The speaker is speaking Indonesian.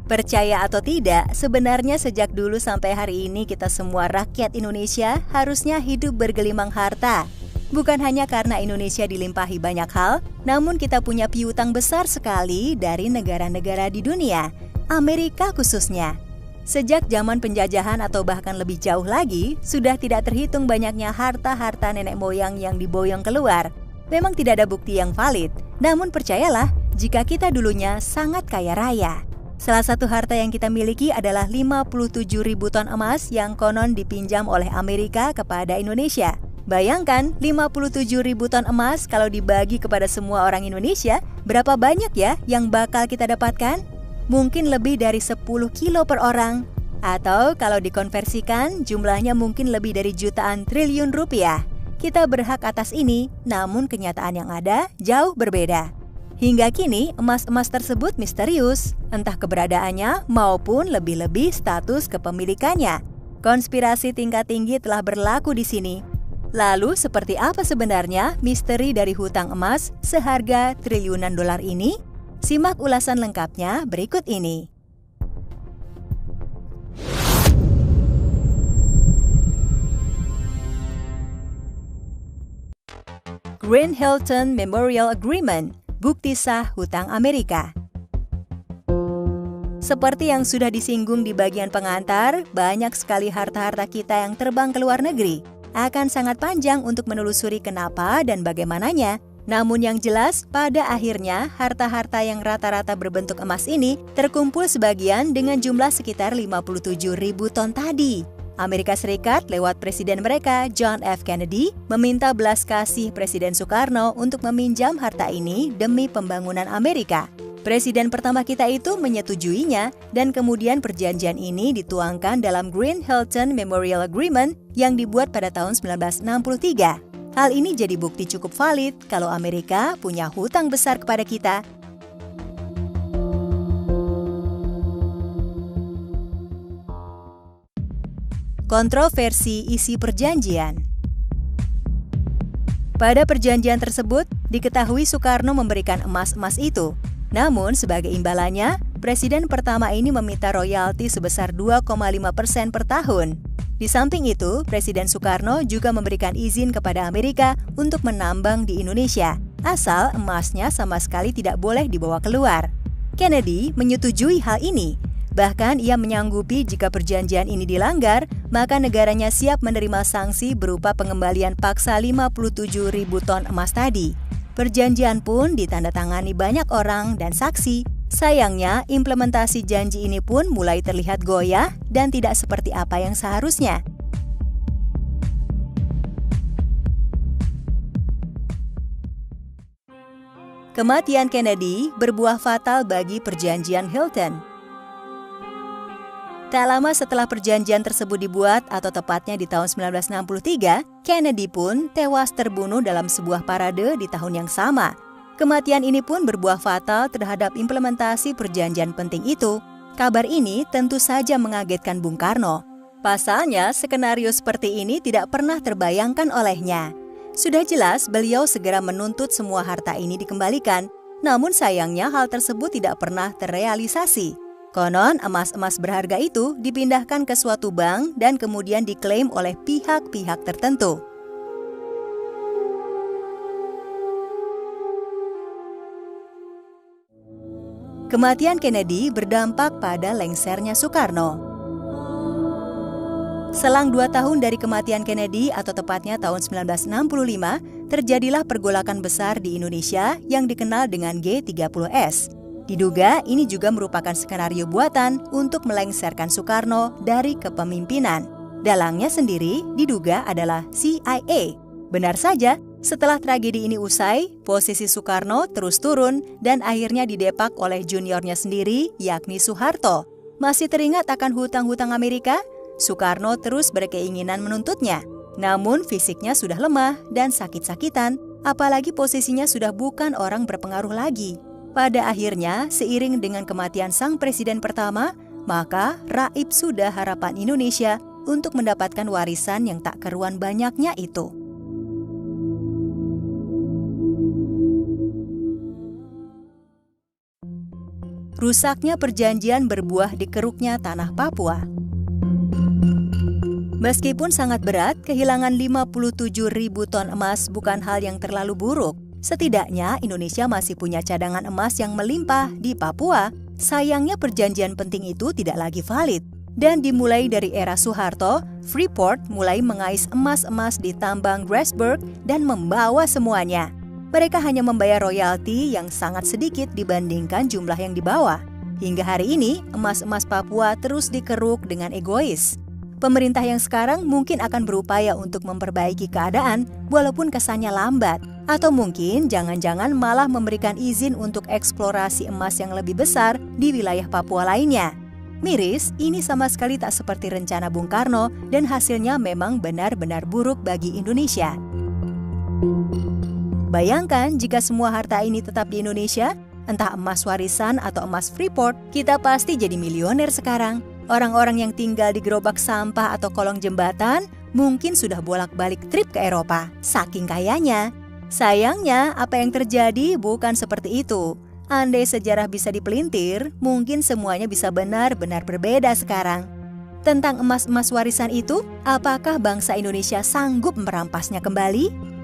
Percaya atau tidak, sebenarnya sejak dulu sampai hari ini kita semua rakyat Indonesia harusnya hidup bergelimang harta. Bukan hanya karena Indonesia dilimpahi banyak hal, namun kita punya piutang besar sekali dari negara-negara di dunia, Amerika khususnya. Sejak zaman penjajahan atau bahkan lebih jauh lagi, sudah tidak terhitung banyaknya harta-harta nenek moyang yang diboyong keluar. Memang tidak ada bukti yang valid, namun percayalah jika kita dulunya sangat kaya raya. Salah satu harta yang kita miliki adalah 57.000 ton emas yang konon dipinjam oleh Amerika kepada Indonesia. Bayangkan 57.000 ton emas kalau dibagi kepada semua orang Indonesia, berapa banyak ya yang bakal kita dapatkan? Mungkin lebih dari 10 kilo per orang. Atau kalau dikonversikan, jumlahnya mungkin lebih dari jutaan triliun rupiah. Kita berhak atas ini, namun kenyataan yang ada jauh berbeda. Hingga kini, emas-emas tersebut misterius, entah keberadaannya maupun lebih-lebih status kepemilikannya. Konspirasi tingkat tinggi telah berlaku di sini. Lalu, seperti apa sebenarnya misteri dari hutang emas seharga triliunan dolar ini? Simak ulasan lengkapnya berikut ini. Green Hilton Memorial Agreement, bukti sah hutang Amerika. Seperti yang sudah disinggung di bagian pengantar, banyak sekali harta-harta kita yang terbang ke luar negeri. Akan sangat panjang untuk menelusuri kenapa dan bagaimananya. Namun yang jelas, pada akhirnya harta-harta yang rata-rata berbentuk emas ini terkumpul sebagian dengan jumlah sekitar 57.000 ton tadi. Amerika Serikat lewat presiden mereka, John F. Kennedy, meminta belas kasih Presiden Soekarno untuk meminjam harta ini demi pembangunan Amerika. Presiden pertama kita itu menyetujuinya dan kemudian perjanjian ini dituangkan dalam Green Hilton Memorial Agreement yang dibuat pada tahun 1963. Hal ini jadi bukti cukup valid kalau Amerika punya hutang besar kepada kita. Kontroversi isi perjanjian. Pada perjanjian tersebut, diketahui Soekarno memberikan emas-emas itu. Namun, sebagai imbalannya, Presiden pertama ini meminta royalti sebesar 2,5% per tahun. Di samping itu, Presiden Soekarno juga memberikan izin kepada Amerika untuk menambang di Indonesia, asal emasnya sama sekali tidak boleh dibawa keluar. Kennedy menyetujui hal ini. Bahkan ia menyanggupi jika perjanjian ini dilanggar, maka negaranya siap menerima sanksi berupa pengembalian paksa 57.000 ton emas tadi. Perjanjian pun ditandatangani banyak orang dan saksi. Sayangnya, implementasi janji ini pun mulai terlihat goyah dan tidak seperti apa yang seharusnya. Kematian Kennedy berbuah fatal bagi perjanjian Hilton. Tak lama setelah perjanjian tersebut dibuat, atau tepatnya di tahun 1963, Kennedy pun tewas terbunuh dalam sebuah parade di tahun yang sama. Kematian ini pun berbuah fatal terhadap implementasi perjanjian penting itu. Kabar ini tentu saja mengagetkan Bung Karno. Pasalnya, skenario seperti ini tidak pernah terbayangkan olehnya. Sudah jelas beliau segera menuntut semua harta ini dikembalikan, namun sayangnya hal tersebut tidak pernah terrealisasi. Konon, emas-emas berharga itu dipindahkan ke suatu bank dan kemudian diklaim oleh pihak-pihak tertentu. Kematian Kennedy berdampak pada lengsernya Soekarno. Selang 2 tahun dari kematian Kennedy, atau tepatnya tahun 1965, terjadilah pergolakan besar di Indonesia yang dikenal dengan G30S. Diduga ini juga merupakan skenario buatan untuk melengsarkan Soekarno dari kepemimpinan. Dalangnya sendiri diduga adalah CIA. Benar saja, setelah tragedi ini usai, posisi Soekarno terus turun dan akhirnya didepak oleh juniornya sendiri, yakni Soeharto. Masih teringat akan hutang-hutang Amerika? Soekarno terus berkeinginan menuntutnya. Namun fisiknya sudah lemah dan sakit-sakitan, apalagi posisinya sudah bukan orang berpengaruh lagi. Pada akhirnya, seiring dengan kematian sang presiden pertama, maka raib sudah harapan Indonesia untuk mendapatkan warisan yang tak keruan banyaknya itu. rusaknya perjanjian berbuah di keruknya tanah Papua. Meskipun sangat berat, kehilangan 57.000 ton emas bukan hal yang terlalu buruk. Setidaknya Indonesia masih punya cadangan emas yang melimpah di Papua. Sayangnya perjanjian penting itu tidak lagi valid. Dan dimulai dari era Soeharto, Freeport mulai mengais emas-emas di tambang Grasberg dan membawa semuanya. Mereka hanya membayar royalti yang sangat sedikit dibandingkan jumlah yang dibawa. Hingga hari ini, emas-emas Papua terus dikeruk dengan egois. Pemerintah yang sekarang mungkin akan berupaya untuk memperbaiki keadaan walaupun kesannya lambat. Atau mungkin jangan-jangan malah memberikan izin untuk eksplorasi emas yang lebih besar di wilayah Papua lainnya. Miris, ini sama sekali tak seperti rencana Bung Karno dan hasilnya memang benar-benar buruk bagi Indonesia. Bayangkan jika semua harta ini tetap di Indonesia, entah emas warisan atau emas Freeport, kita pasti jadi milioner sekarang. Orang-orang yang tinggal di gerobak sampah atau kolong jembatan mungkin sudah bolak-balik trip ke Eropa, saking kayanya. Sayangnya, apa yang terjadi bukan seperti itu. Andai sejarah bisa dipelintir, mungkin semuanya bisa benar-benar berbeda sekarang. Tentang emas-emas warisan itu, apakah bangsa Indonesia sanggup merampasnya kembali?